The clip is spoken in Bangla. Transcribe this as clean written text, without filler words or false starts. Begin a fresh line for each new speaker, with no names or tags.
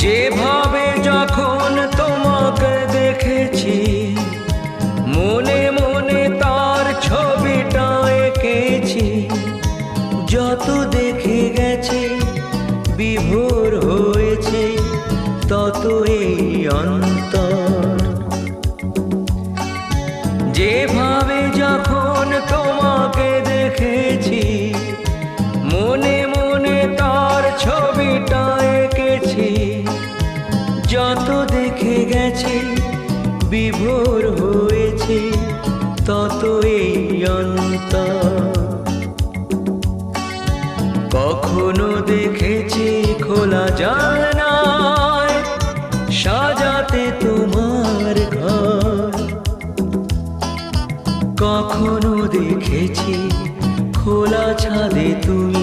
যেভাবে যখন তোমাকে দেখেছি, মনে মনে তার ছবিটা এঁকেছি। যত দেখে গেছে বিভোর হয়েছে তত এই অন্তর। যেভাবে যখন তোমাকে দেখেছি, মনে মনে তার ছবিটা এঁকেছি। যত দেখে গেছে বিভোর হয়েছে তত এই অন্তর। কখনো দেখেছি খোলা জানালায় সাজাতে তোমার ঘর। কখনো দেখেছি খোলা ছাদে তুমি